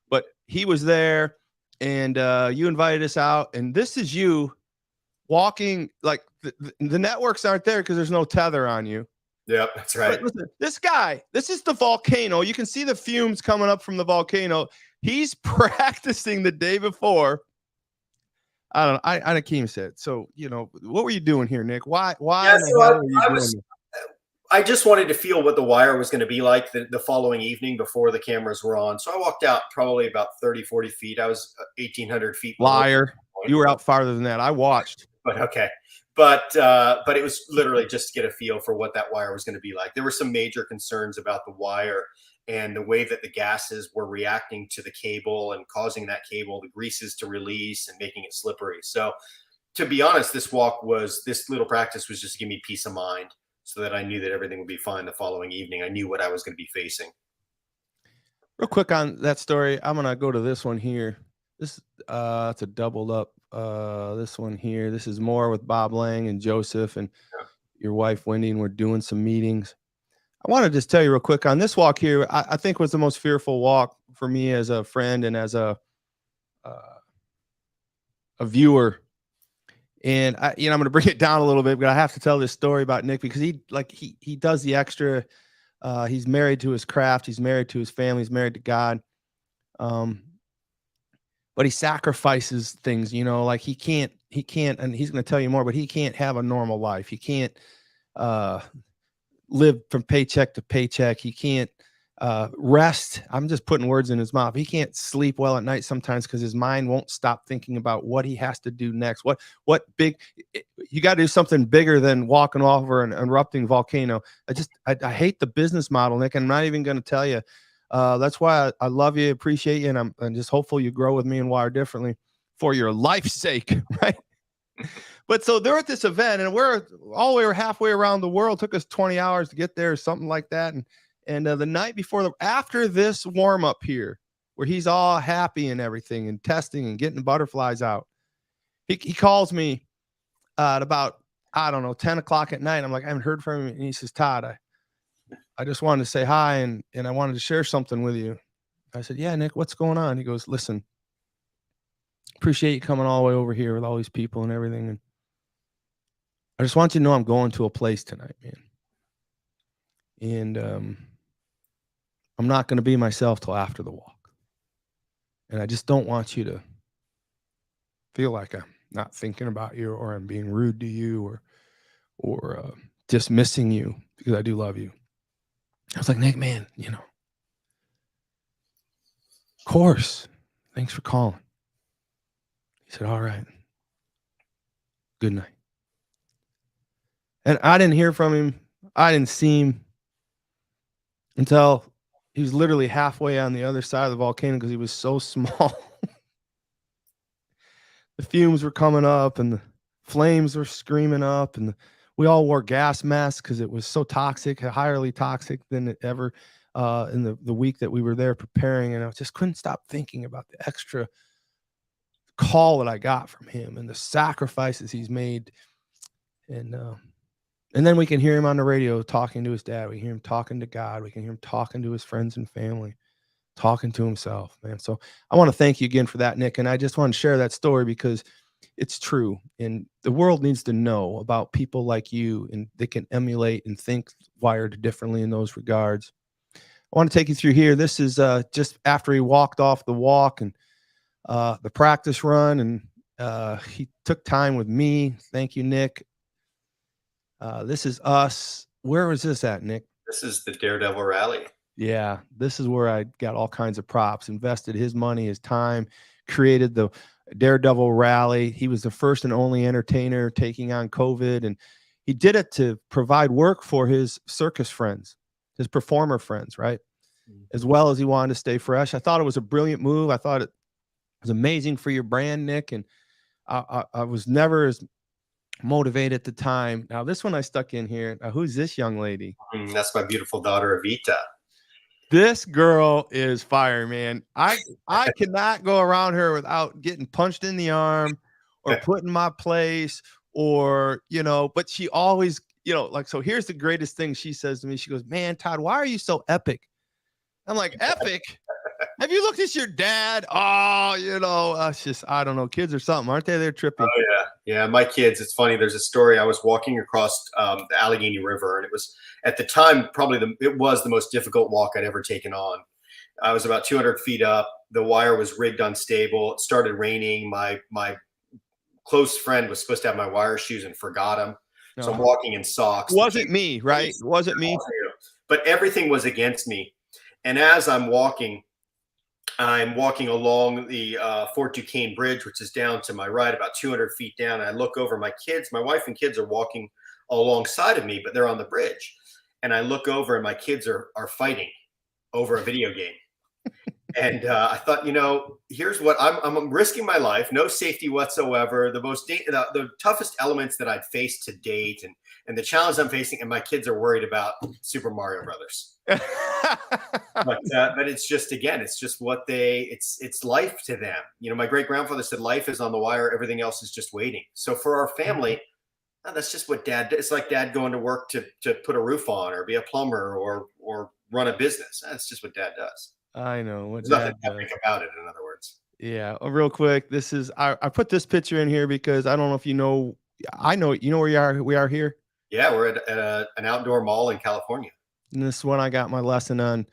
But he was there, and you invited us out, and this is you walking like the networks aren't there because there's no tether on you. Yep, that's right. Listen, this guy, this is the volcano. You can see the fumes coming up from the volcano. He's practicing the day before. I don't know. I can't even say it. So, what were you doing here, Nick? Why Yeah, in the hell were you doing this? I just wanted to feel what the wire was going to be like the following evening before the cameras were on. So I walked out probably about 30, 40 feet. I was 1,800 feet. Liar. You were out farther than that. I watched. But okay. But it was literally just to get a feel for what that wire was going to be like. There were some major concerns about the wire and the way that the gases were reacting to the cable and causing that cable, the greases to release and making it slippery. So to be honest, this little practice was just to give me peace of mind so that I knew that everything would be fine the following evening. I knew what I was going to be facing. Real quick on that story, I'm going to go to this one here. This it's a doubled up. This one here. This is more with Bob Lang and Joseph and your wife Wendy, and we're doing some meetings. I want to just tell you real quick on this walk here. I think was the most fearful walk for me as a friend and as a viewer. And I'm going to bring it down a little bit, but I have to tell this story about Nick because he does the extra. He's married to his craft. He's married to his family. He's married to God. But he sacrifices things, like he can't, and he's going to tell you more, but he can't have a normal life. He can't live from paycheck to paycheck. He can't rest. I'm just putting words in his mouth. He can't sleep well at night sometimes because his mind won't stop thinking about what he has to do next. You got to do something bigger than walking over an erupting volcano. I hate the business model, Nick. And I'm not even going to tell you. That's why I love you, appreciate you, and I'm just hopeful you grow with me and wire differently for your life's sake, right? But so they're at this event, and we're all the way halfway around the world. It took us 20 hours to get there, or something like that. And the night before, after this warm up here, where he's all happy and everything, and testing and getting the butterflies out, he calls me at about 10 o'clock at night. I'm like, I haven't heard from him, and he says, Todd, I just wanted to say hi, and I wanted to share something with you. I said, yeah, Nick, what's going on? He goes, listen, appreciate you coming all the way over here with all these people and everything. And I just want you to know I'm going to a place tonight, man. And I'm not going to be myself till after the walk. And I just don't want you to feel like I'm not thinking about you or I'm being rude to you or dismissing you, because I do love you. I was like, Nick, man, of course. Thanks for calling. He said, all right. Good night. And I didn't hear from him. I didn't see him until he was literally halfway on the other side of the volcano because he was so small. The fumes were coming up and the flames were screaming up, and we all wore gas masks because it was so toxic, highly toxic than ever in the week that we were there preparing. And I just couldn't stop thinking about the extra call that I got from him and the sacrifices he's made. And then we can hear him on the radio talking to his dad. We hear him talking to God. We can hear him talking to his friends and family, talking to himself, man. So I want to thank you again for that, Nick. And I just want to share that story because it's true. And the world needs to know about people like you, and they can emulate and think wired differently in those regards. I want to take you through here. This is just after he walked off the walk and the practice run, and he took time with me. Thank you, Nick. This is us. Where was this at, Nick? This is the Daredevil Rally. Yeah, this is where I got all kinds of props, invested his money, his time, created the Daredevil rally. He was the first and only entertainer taking on COVID, and he did it to provide work for his circus friends, his performer friends, right? As well as he wanted to stay fresh. I thought it was a brilliant move. I thought it was amazing for your brand, Nick, and I was never as motivated at the time. Now, this one I stuck in here. Now, who's this young lady? That's my beautiful daughter, Evita. This girl is fire, man. I cannot go around her without getting punched in the arm or put in my place or, but she always, like, so here's the greatest thing she says to me. She goes, man, Todd, why are you so epic? I'm like, epic? Have you looked at your dad? Oh, it's just, I don't know. Kids or something, aren't they? They're trippy. Oh, yeah. Yeah. My kids, it's funny. There's a story. I was walking across the Allegheny River, and it was at the time, it was the most difficult walk I'd ever taken on. I was about 200 feet up. The wire was rigged unstable. It started raining. My close friend was supposed to have my wire shoes and forgot them. No. So I'm walking in socks. Wasn't me, right? Wasn't me. But everything was against me. And as I'm walking along the Fort Duquesne Bridge, which is down to my right, about 200 feet down. And I look over, my wife and kids are walking alongside of me, but they're on the bridge. And I look over, and my kids are fighting over a video game. And I thought, here's what I'm risking my life, no safety whatsoever. The toughest elements that I'd faced to date, and the challenge I'm facing, and my kids are worried about Super Mario Brothers. but it's just, again, it's just it's life to them. My great grandfather said, life is on the wire, everything else is just waiting. So for our family, that's just what Dad did. It's like Dad going to work to put a roof on, or be a plumber, or run a business. That's just what Dad does. I know what There's nothing epic about it, in other words. Yeah. Real quick, this is I put this picture in here because I don't know if you know. I know where we are here. Yeah, we're at an outdoor mall in California. And this is when I got my lesson on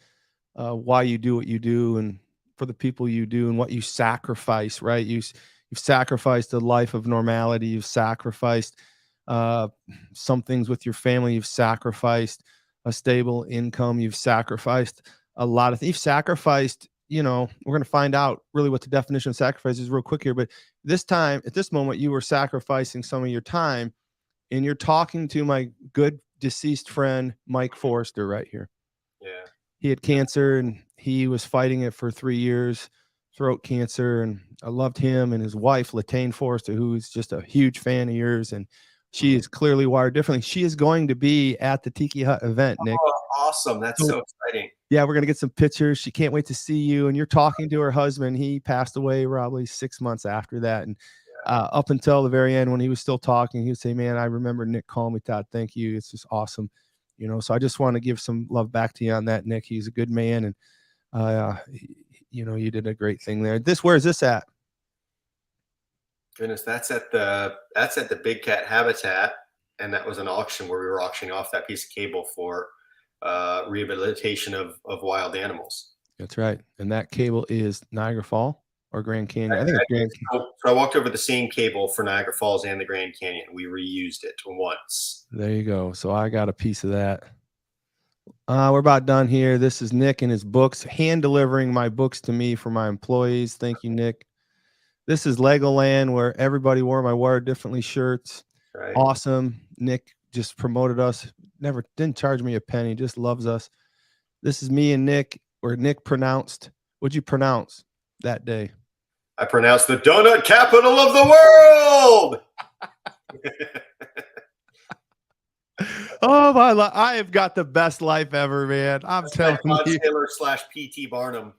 why you do what you do, and for the people you do, and what you sacrifice. Right? You've sacrificed a life of normality. You've sacrificed some things with your family. You've sacrificed a stable income. You've sacrificed a lot of things. You've sacrificed, we're going to find out really what the definition of sacrifice is real quick here. But this time, at this moment, you were sacrificing some of your time, and you're talking to my good deceased friend, Mike Forrester, right here. Yeah. He had cancer, and he was fighting it for 3 years, throat cancer. And I loved him and his wife, Latane Forrester, who's just a huge fan of yours. And she is clearly wired differently. She is going to be at the Tiki Hut event, Nick. Oh, awesome. That's so exciting. Yeah, we're going to get some pictures. She can't wait to see you. And you're talking to her husband. He passed away probably 6 months after that. And up until the very end, when he was still talking, he would say, man, I remember Nick calling me, Todd. Thank you. It's just awesome. So I just want to give some love back to you on that, Nick. He's a good man. And, you did a great thing there. Where is this at? Goodness, that's at the Big Cat Habitat. And that was an auction where we were auctioning off that piece of cable for rehabilitation of wild animals. That's right. And that cable is Niagara Falls or Grand Canyon? I think it's Grand Canyon. So I walked over the same cable for Niagara Falls and the Grand Canyon. We reused it once. There you go. So I got a piece of that. We're about done here. This is Nick and his books, hand delivering my books to me for my employees. Thank you, Nick. This is Legoland, where everybody wore my Wired Differently shirts. Right. Awesome. Nick just promoted us. Didn't charge me a penny. Just loves us. This is me and Nick, where Nick pronounced. What'd you pronounce that day? I pronounced the donut capital of the world. Oh my! I have got the best life ever, man. I'm telling you. Taylor / P.T. Barnum.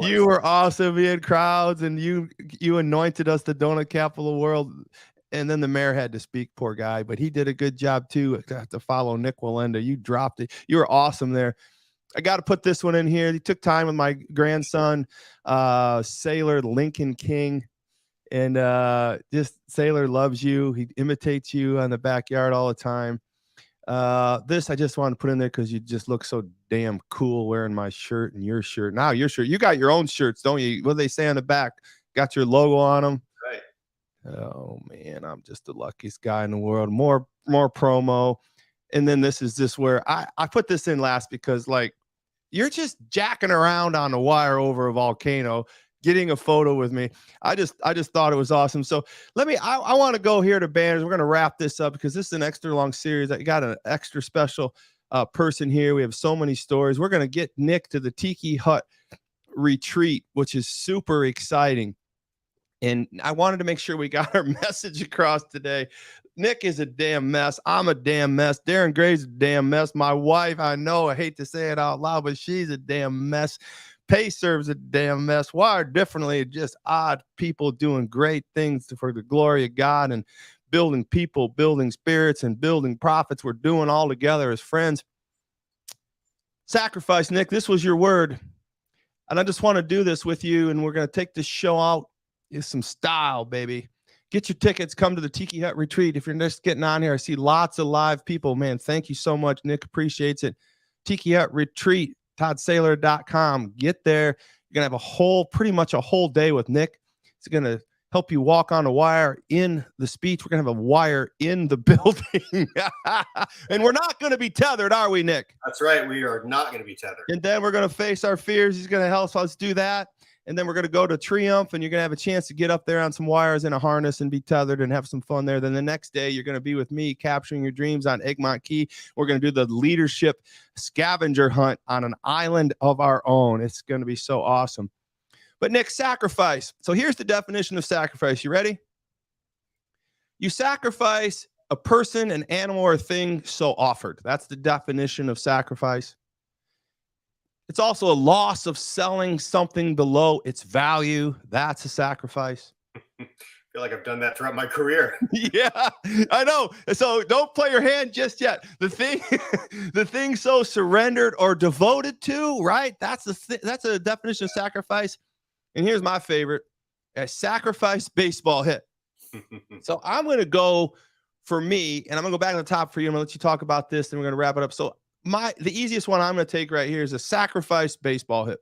You were awesome. We had crowds, and you anointed us the donut capital of the world. And then the mayor had to speak, poor guy, but he did a good job too. I have to follow Nik Wallenda. You dropped it. You were awesome there. I got to put this one in here. He took time with my grandson, Sailor Lincoln King. And just Sailor loves you. He imitates you on the backyard all the time. This I just wanted to put in there because you just look so damn cool wearing my shirt and your shirt. Now your shirt, you got your own shirts, don't you? What do they say on the back? Got your logo on them. Right. Oh man, I'm just the luckiest guy in the world. More promo. And then this is just where I put this in last because, like, you're just jacking around on the wire over a volcano, getting a photo with me. I just thought it was awesome. So I want to go here to banners. We're going to wrap this up because this is an extra long series. I got an extra special person here. We have so many stories. We're going to get Nik to the Tiki Hut Retreat, which is super exciting. And I wanted to make sure we got our message across today. Nik is a damn mess. I'm a damn mess. Darren Gray's a damn mess. My wife, I know, I hate to say it out loud, but she's a damn mess. Payserve's a damn mess. Wired differently, just odd people doing great things for the glory of God and building people, building spirits, and building profits. We're doing all together as friends. Sacrifice, Nik, this was your word. And I just want to do this with you, and we're going to take this show out in some style, baby. Get your tickets. Come to the Tiki Hut Retreat. If you're just getting on here, I see lots of live people. Man, thank you so much. Nik appreciates it. Tiki Hut Retreat, toddsaylor.com. Get there. You're going to have pretty much a whole day with Nik. It's going to help you walk on a wire in the speech. We're going to have a wire in the building. And we're not going to be tethered, are we, Nik? That's right. We are not going to be tethered. And then we're going to face our fears. He's going to help us do that. And then we're going to go to Triumph, and you're going to have a chance to get up there on some wires in a harness and be tethered and have some fun there. Then the next day, you're going to be with me capturing your dreams on Egmont Key. We're going to do the leadership scavenger hunt on an island of our own. It's going to be so awesome. But Nik, sacrifice. So here's the definition of sacrifice. You ready? You sacrifice a person, an animal, or a thing so offered. That's the definition of sacrifice. It's also a loss of selling something below its value. That's a sacrifice. I feel like I've done that throughout my career. Yeah, I know. So don't play your hand just yet. The thing so surrendered or devoted to, right? That's a definition of sacrifice. And here's my favorite: a sacrifice baseball hit. So I'm going to go for me, and I'm going to go back to the top for you. I'm going to let you talk about this, and we're going to wrap it up. So the easiest one I'm going to take right here is a sacrifice baseball hit.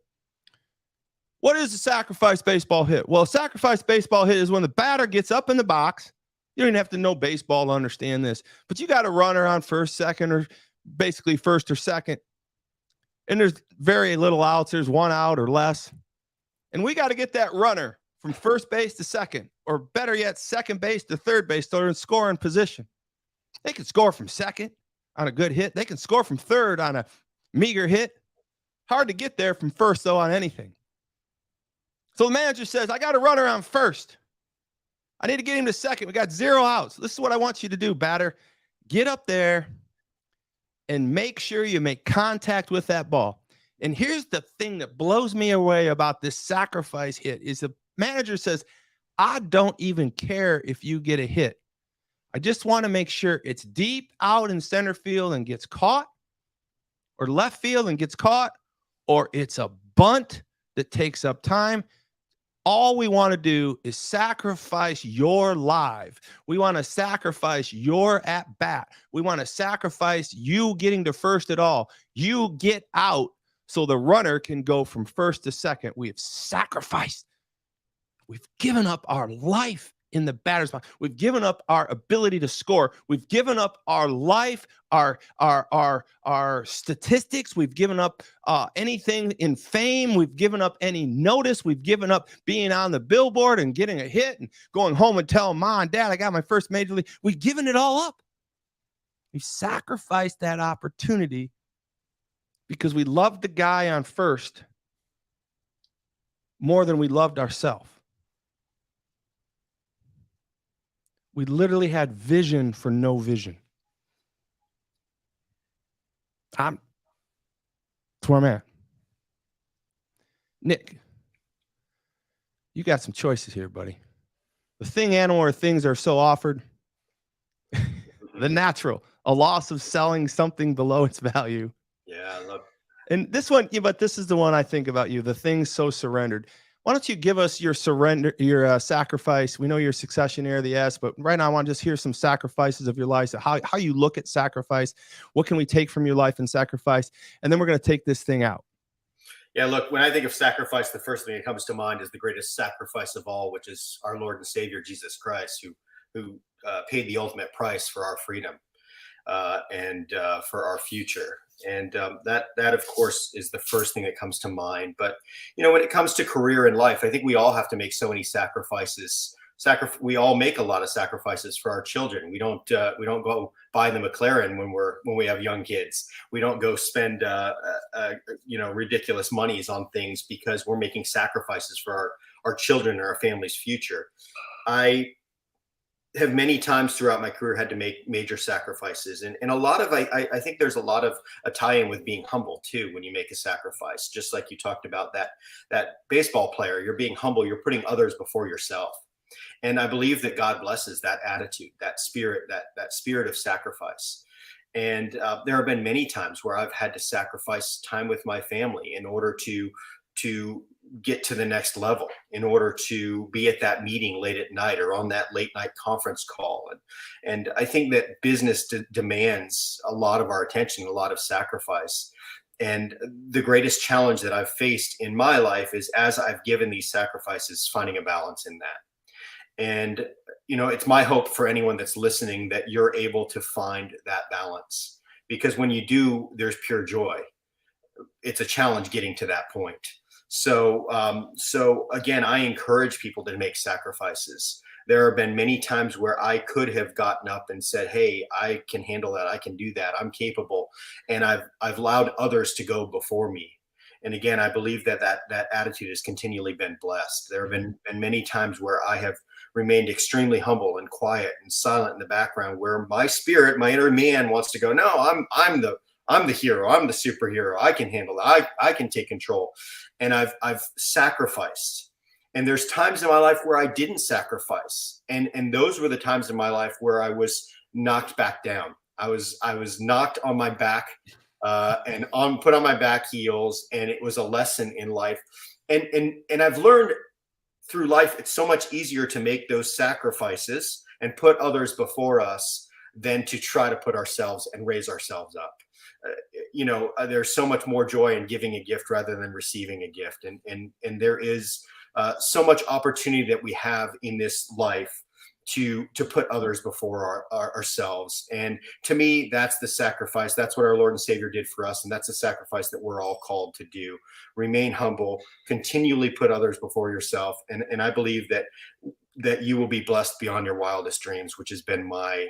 What is a sacrifice baseball hit? Well, a sacrifice baseball hit is when the batter gets up in the box. You don't even have to know baseball to understand this, but you got a runner on first, second, or basically first or second. And there's very little outs. There's one out or less. And we got to get that runner from first base to second, or better yet, second base to third base, so they're in scoring position. They can score from second on a good hit. They can score from third on a meager hit. Hard to get there from first, though, on anything. So the manager says, I got a runner on first. I need to get him to second. We got 0 outs. This is what I want you to do, batter. Get up there and make sure you make contact with that ball. And here's the thing that blows me away about this sacrifice hit is the manager says, I don't even care if you get a hit. I just want to make sure it's deep out in center field and gets caught, or left field and gets caught, or it's a bunt that takes up time. All we want to do is sacrifice your live. We want to sacrifice your at bat. We want to sacrifice you getting to first at all. You get out so the runner can go from first to second. We have sacrificed. We've given up our life in the batter's box. We've given up our ability to score. We've given up our life, our statistics. We've given up anything in fame. We've given up any notice. We've given up being on the billboard and getting a hit and going home and telling mom and dad, I got my first major league. We've given it all up. We've sacrificed that opportunity because we loved the guy on first more than we loved ourselves. We literally had vision for no vision. That's where I'm at. Nik, you got some choices here, buddy. The thing, animal, or things are so offered. The natural, a loss of selling something below its value. Yeah, look. And this one, yeah, but this is the one I think about you. The thing so surrendered. Why don't you give us your surrender, your sacrifice? We know you're successionaire, the S, but right now I want to just hear some sacrifices of your life. So how you look at sacrifice. What can we take from your life and sacrifice? And then we're going to take this thing out. Yeah, look, when I think of sacrifice, the first thing that comes to mind is the greatest sacrifice of all, which is our Lord and Savior, Jesus Christ, who paid the ultimate price for our freedom. and for our future. And that of course is the first thing that comes to mind. But when it comes to career and life, I think we all have to make so many sacrifices. We all make a lot of sacrifices for our children. We don't go buy the McLaren when we have young kids. We don't go spend ridiculous monies on things because we're making sacrifices for our children and our family's future. I have many times throughout my career had to make major sacrifices, and a lot of I think there's a lot of a tie-in with being humble too when you make a sacrifice. Just like you talked about that baseball player, you're being humble, you're putting others before yourself. And I believe that God blesses that attitude, that spirit of sacrifice. And there have been many times where I've had to sacrifice time with my family in order to get to the next level, in order to be at that meeting late at night or on that late night conference call. And I think that business demands a lot of our attention, a lot of sacrifice. And the greatest challenge that I've faced in my life is, as I've given these sacrifices, finding a balance in that. And, it's my hope for anyone that's listening that you're able to find that balance, because when you do, there's pure joy. It's a challenge getting to that point. So again, I encourage people to make sacrifices. There have been many times where I could have gotten up and said, hey, I can handle that. I can do that. I'm capable. And I've allowed others to go before me. And again, I believe that attitude has continually been blessed. There have been many times where I have remained extremely humble and quiet and silent in the background, where my spirit, my inner man, wants to go, no, I'm the hero. I'm the superhero. I can handle that. I can take control. And I've sacrificed. And there's times in my life where I didn't sacrifice. And those were the times in my life where I was knocked back down. I was knocked on my back and put on my back heels. And it was a lesson in life. And I've learned through life, it's so much easier to make those sacrifices and put others before us than to try to put ourselves and raise ourselves up. There's so much more joy in giving a gift rather than receiving a gift. And there is so much opportunity that we have in this life to put others before ourselves. And to me, that's the sacrifice. That's what our Lord and Savior did for us. And that's a sacrifice that we're all called to do. Remain humble, continually put others before yourself. And I believe that you will be blessed beyond your wildest dreams, which has been my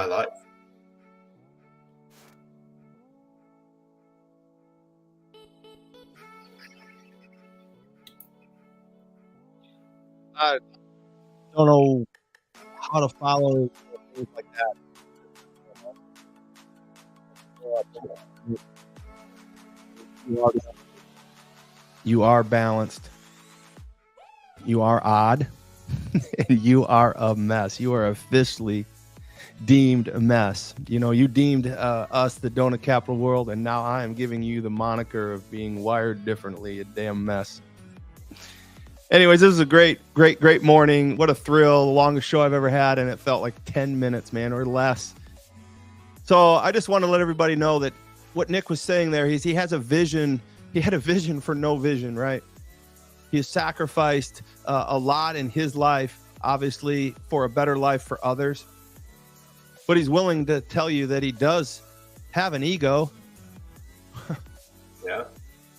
life. I don't know how to follow things like that. You are balanced. You are odd. And you are a mess. You are officially deemed a mess. You deemed us the donut capital world, and now I am giving you the moniker of being wired differently, a damn mess. Anyways, this is a great morning. What a thrill. The longest show I've ever had, and it felt like 10 minutes, man, or less. So I just want to let everybody know that what Nik was saying there, he has a vision. He had a vision for no vision, right? He has sacrificed a lot in his life, obviously, for a better life for others. But he's willing to tell you that he does have an ego. Yeah.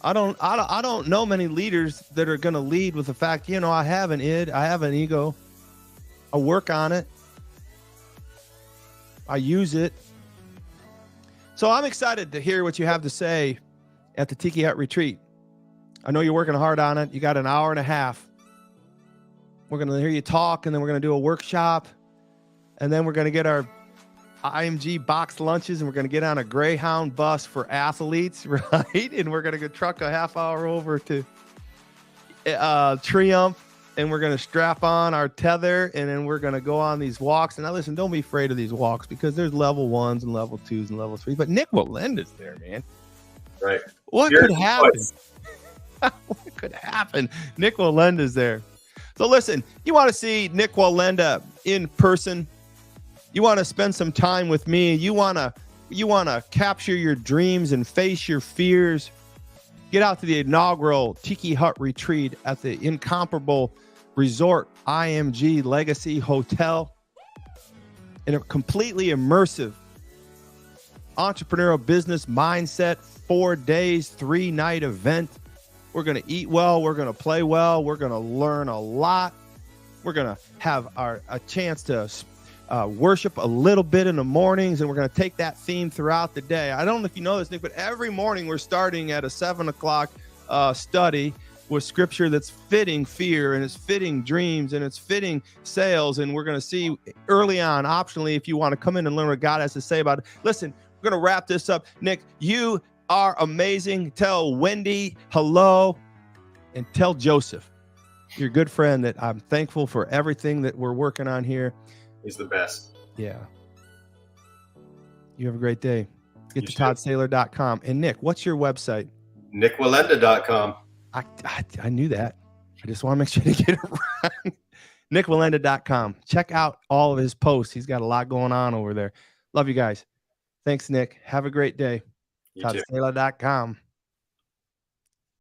I don't know many leaders that are going to lead with the fact, I have an id, I have an ego. I work on it. I use it. So I'm excited to hear what you have to say at the Tiki Hut Retreat. I know you're working hard on it. You got an hour and a half. We're going to hear you talk, and then we're going to do a workshop, and then we're going to get our IMG box lunches, and we're going to get on a Greyhound bus for athletes, right? And we're going to go truck a half hour over to Triumph, and we're going to strap on our tether, and then we're going to go on these walks. And now listen, don't be afraid of these walks, because there's level 1s and level 2s and level 3s. But Nik Wallenda's there, man. Right. What could happen? What could happen? Nik Wallenda's there. So listen, you want to see Nik Wallenda in person? You want to spend some time with me? You want to capture your dreams and face your fears? Get out to the inaugural Tiki Hut Retreat at the incomparable resort IMG Legacy Hotel in a completely immersive entrepreneurial business mindset, 4 days, 3-night event. We're going to eat well. We're going to play well. We're going to learn a lot. We're going to have a chance to worship a little bit in the mornings, and we're going to take that theme throughout the day. I don't know if you know this, Nick, but every morning we're starting at a 7 o'clock study with scripture that's fitting fear, and it's fitting dreams, and it's fitting sales. And we're going to see early on, optionally, if you want to come in and learn what God has to say about it. Listen, we're going to wrap this up. Nick, you are amazing. Tell Wendy hello, and tell Joseph, your good friend, that I'm thankful for everything that we're working on here. He's the best. Yeah. You have a great day. Get to ToddSaylor.com. And Nick, what's your website? NikWallenda.com. I knew that. I just want to make sure to get it right. NikWallenda.com. Check out all of his posts. He's got a lot going on over there. Love you guys. Thanks, Nick. Have a great day. ToddSaylor.com.